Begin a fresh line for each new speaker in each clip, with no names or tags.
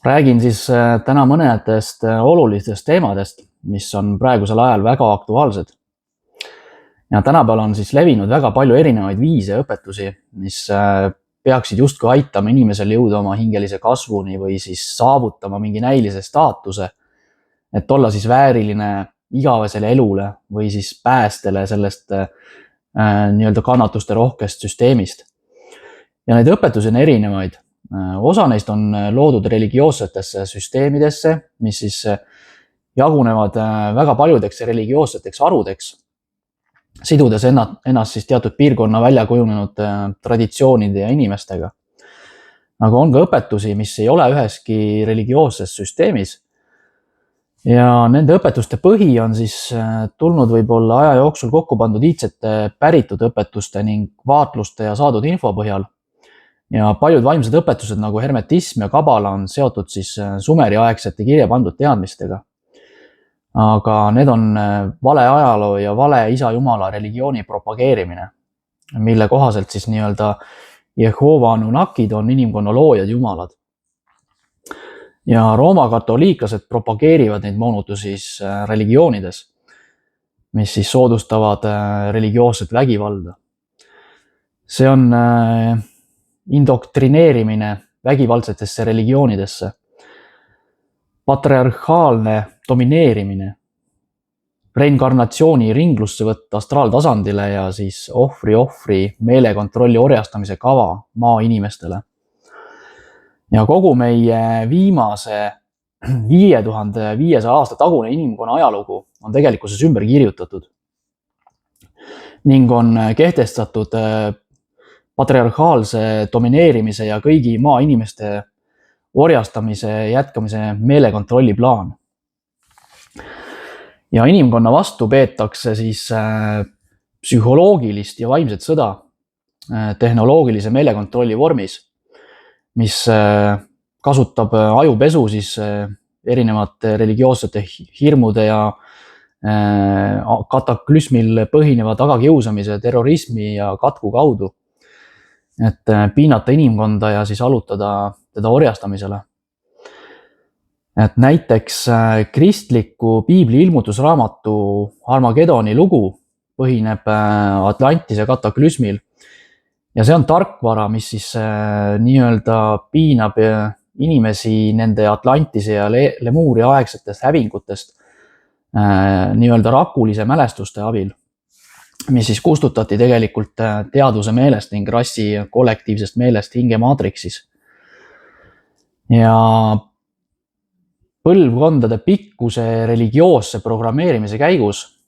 Räägin siis täna mõnedest olulistest teemadest, mis on praegusel ajal väga aktuaalsed. Ja tänapäeval on siis levinud väga palju erinevaid viise ja õpetusi, mis peaksid justkui aitama inimesel jõuda oma hingelise kasvuni või siis saavutama mingi näilise staatuse, et olla siis vääriline igavesele elule või siis päästele sellest nii-öelda kannatuste rohkest süsteemist. Ja neid õpetusi on erinevaid. Osa neist on loodud religioossetesse süsteemidesse, mis siis jagunevad väga paljudeks religioosseteks harudeks, sidudes ennast siis teatud piirkonna välja kujunenud traditsioonide ja inimestega. Aga on ka õpetusi, mis ei ole üheski religioosses süsteemis. Ja nende õpetuste põhi on siis tulnud võib-olla aja jooksul kokku pandud iidsete päritud õpetuste ning vaatluste ja saadud info põhjal. Ja paljud vaimsed õpetused nagu hermetism ja kabala on seotud siis Sumeri aegsete kirja pandud teadmistega. Aga need on vale ajaloo ja vale isa jumala religiooni propageerimine, mille kohaselt siis nii-öelda Jehova Anunnakid on inimkonna loojad jumalad. Ja Rooma katoliiklased propageerivad neid moonutusi religioonides, mis siis soodustavad religioosset vägivalda. See on indoktrineerimine vägivaldsetesse religioonidesse, patriarhaalne domineerimine, reinkarnatsiooni ringlusse võtta astraaltasandile ja siis ohvri meelekontrolli orjastamise kava maainimestele. Ja kogu meie viimase 5500 aasta tagune inimkonna ajalugu on tegelikkuses ümber kirjutatud ning on kehtestatud patriarhaalse domineerimise ja kõigi maainimeste orjastamise jätkamise meelekontrolli plaan. Ja inimkonna vastu peetakse siis psühholoogilist ja vaimset sõda tehnoloogilise meelekontrolli vormis, mis kasutab ajupesu siis erinevate religioossete hirmude ja kataklüsmil põhineva tagakiusamise, terrorismi ja katku kaudu, et piinata inimkonda ja siis allutada teda orjastamisele. Et näiteks kristliku piibli ilmutusraamatu Armagedoni lugu põhineb Atlantise kataklüsmil ja see on tarkvara, mis siis nii-öelda piinab inimesi nende Atlantise ja Lemuuria aegsetest hävingutest nii-öelda rakulise mälestuste abil, mis siis kustutati tegelikult teadvuse meelest ning rassi kollektiivsest meelest hingemaatriksis. Ja põlvkondade pikkuse religioosse programmeerimise käigus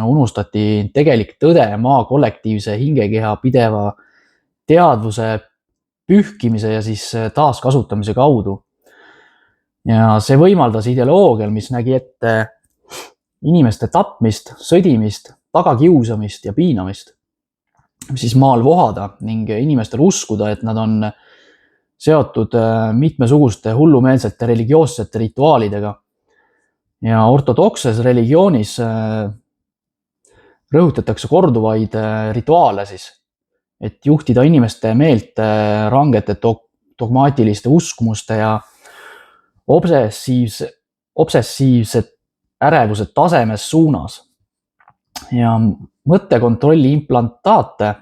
unustati tegelik tõde maa kollektiivse hingekeha pideva teadvuse pühkimise ja siis taaskasutamise kaudu. Ja see võimaldas ideoloogial, mis nägi ette inimeste tapmist, sõdimist, tagakiusamist ja piinamist, siis maal vohada ning inimestel uskuda, et nad on seotud mitmesuguste hullumeelsete religioossete rituaalidega. Ja ortodokses religioonis rõhutatakse korduvaid rituaale siis, et juhtida inimeste meelt rangete dogmaatiliste uskumuste ja obsessiivse ärevuse tasemes suunas. Ja mõttekontrolli implantaate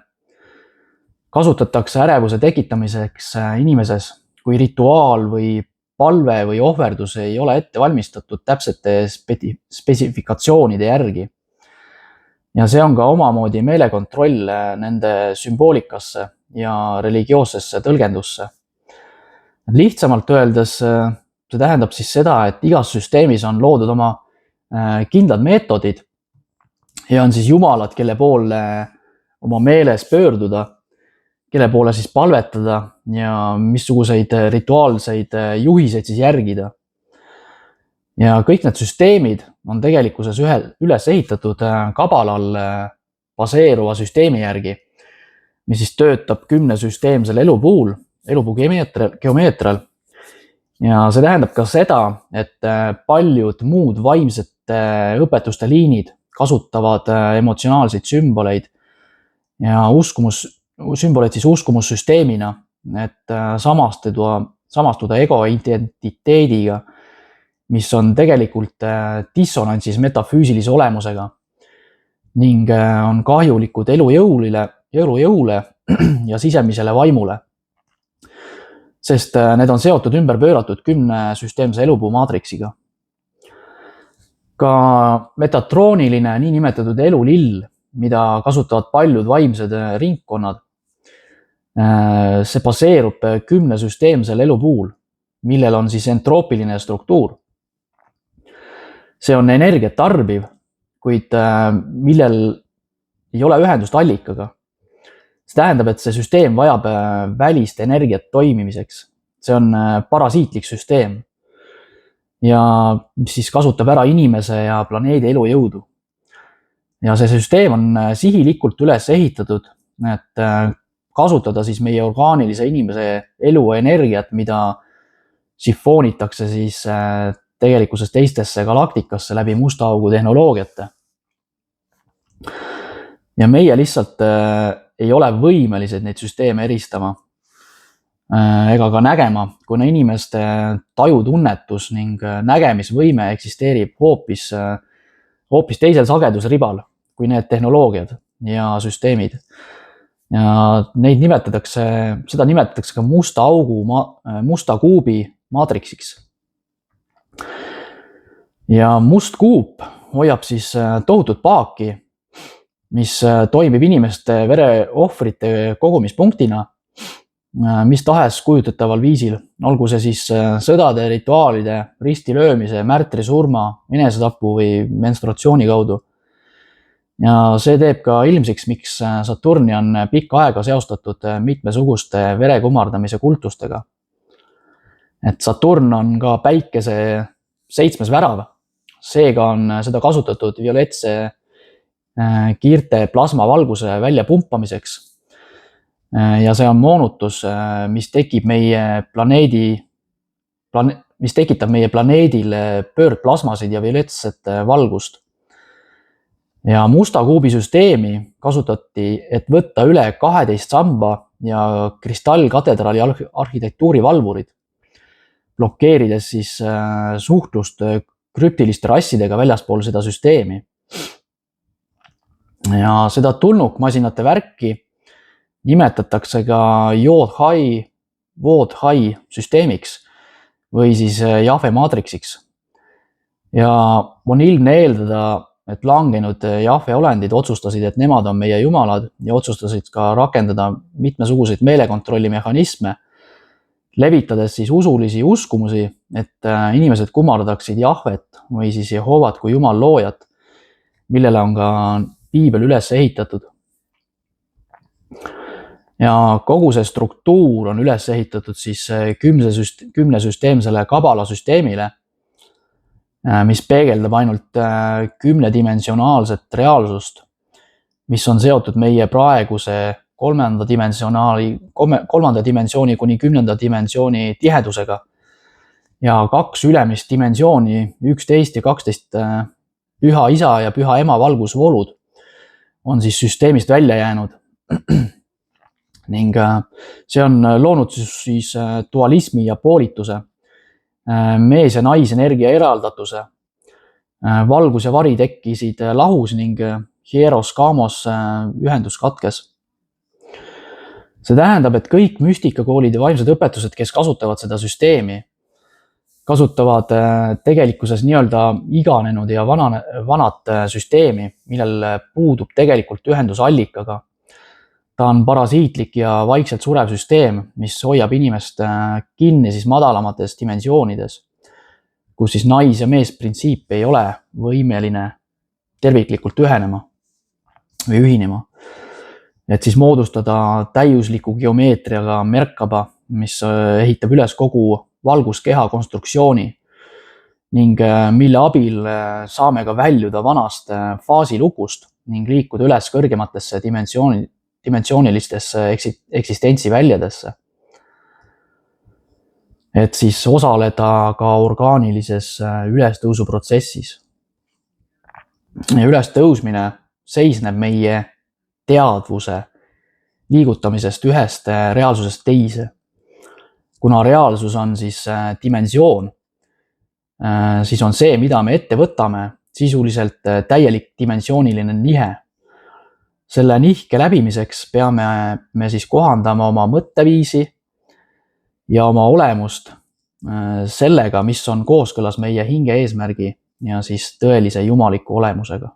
kasutatakse ärevuse tekitamiseks inimeses, kui rituaal või palve või ohverdus ei ole ette valmistatud täpsete spetsifikatsioonide järgi. Ja see on ka omamoodi meelekontroll nende sümboolikasse ja religioossesse tõlgendusse. Lihtsamalt öeldes see tähendab siis seda, et igas süsteemis on loodud oma kindlad meetodid ja on siis jumalad, kelle poole oma meeles pöörduda, kelle poole siis palvetada ja missuguseid rituaalseid juhiseid siis järgida. Ja kõik need süsteemid on tegelikkuses üles ehitatud kabalal baseeruva süsteemi järgi, mis siis töötab 10 süsteemsel elupuu geomeetrial. Ja see tähendab ka seda, et paljud muud vaimsete õpetuste liinid kasutavad emotsionaalseid sümboleid ja sümboleid siis uskumussüsteemina, et samastuda ego-identiteediga, mis on tegelikult dissonantsis metafüüsilise olemusega ning on kahjulikud elujõule ja sisemisele vaimule. Sest need on seotud ümber pööratud 10 süsteemse elupuu maatriksiga. Ka metatrooniline niinimetatud elulill, mida kasutavad paljud vaimsed ringkonnad, see baseerub 10 süsteemsel elupuul, millel on siis entroopiline struktuur. See on energiat tarbiv, kuid millel ei ole ühendust allikaga. See tähendab, et see süsteem vajab välist energiat toimimiseks. See on parasiitlik süsteem ja siis kasutab ära inimese ja planeedi elujõudu. Ja see süsteem on sihilikult üles ehitatud, et kasutada siis meie orgaanilise inimese elu energiat, mida sifoonitakse siis tegelikkuses teistesse galaktikasse läbi musta augu tehnoloogiate. Ja meie lihtsalt ei ole võimelised neid süsteeme eristama ega ka nägema, kuna inimeste tajutunnetus ning nägemisvõime eksisteerib hoopis teisel sagedusribal kui need tehnoloogiad ja süsteemid. Ja seda nimetatakse ka musta kuubi maatriksiks. Ja must kuup hoiab siis tohutut paaki, mis toimib inimeste vereohvrite kogumispunktina, mis tahes kujutataval viisil, olgu see siis sõdade, rituaalide, ristilöömise, märtrisurma, enesetapu või menstruatsiooni kaudu. Ja see teeb ka ilmsiks, miks Saturni on pikka aega seostatud mitmesuguste verekumardamise kultustega. Et Saturn on ka päikese 7. värav, seega on seda kasutatud violetse kiirte plasmavalguse välja pumpamiseks. Ja see on moonutus, mis tekitab meie planeedil pöördplasmasid ja violetset valgust. Ja musta kuubi süsteemi kasutati, et võtta üle 12 samba ja kristallkatedraali arhitektuuri valvurid, blokeerides siis suhtlust krüptiliste rassidega väljaspool seda süsteemi. Ja seda tulnukmasinate värki nimetatakse ka Jod-Hai süsteemiks või siis Jahve maatriksiks. Ja on ilmne eeldada, et langenud Jahve olendid otsustasid, et nemad on meie jumalad ja otsustasid ka rakendada mitmesuguseid meelekontrolli mehhanisme, levitades siis usulisi uskumusi, et inimesed kummardaksid Jahvet või siis Jehovat kui jumal loojat, millele on ka piibel üles ehitatud. Ja kogu see struktuur on üles ehitatud siis 10 süsteemsele kabala süsteemile, mis peegeldab ainult 10-dimensionaalset reaalsust, mis on seotud meie praeguse 3. dimensiooni kuni 10. dimensiooni tihedusega ja 2 ülemist dimensiooni, 11 ja 12 püha isa ja püha ema valgusvoolud on siis süsteemist välja jäänud. Ning see on loonud siis dualismi ja poolituse, mees- ja naisenergia eraldatuse. Valgus ja vari tekkisid lahus ning hieros-kaamos ühendus katkes. See tähendab, et kõik müstikakoolid ja vaimsed õpetused, kes kasutavad seda süsteemi, kasutavad tegelikkuses nii-öelda iganenud ja vanat süsteemi, millel puudub tegelikult ühendus allikaga. Ta on parasiitlik ja vaikselt surev süsteem, mis hoiab inimest kinni siis madalamates dimensioonides, kus siis nais- ja meesprintsiip ei ole võimeline terviklikult ühenema või ühinema. Et siis moodustada täiusliku geomeetriaga Merkaba, mis ehitab üles kogu valguskeha konstruktsiooni ning mille abil saame ka väljuda vanast faasilukust ning liikuda üles kõrgematesse dimensioonilistesse eksistentsiväljadesse. Et siis osaleda ka orgaanilises ülestõusuprotsessis. Ja ülestõusmine seisneb meie teadvuse liigutamisest ühest reaalsusest teise. kuna reaalsus on siis dimensioon, siis on see, mida me ette võtame, sisuliselt täielik dimensiooniline nihe. Selle nihke läbimiseks peame me siis kohandama oma mõtteviisi ja oma olemust sellega, mis on kooskõlas meie hinge eesmärgi ja siis tõelise jumaliku olemusega.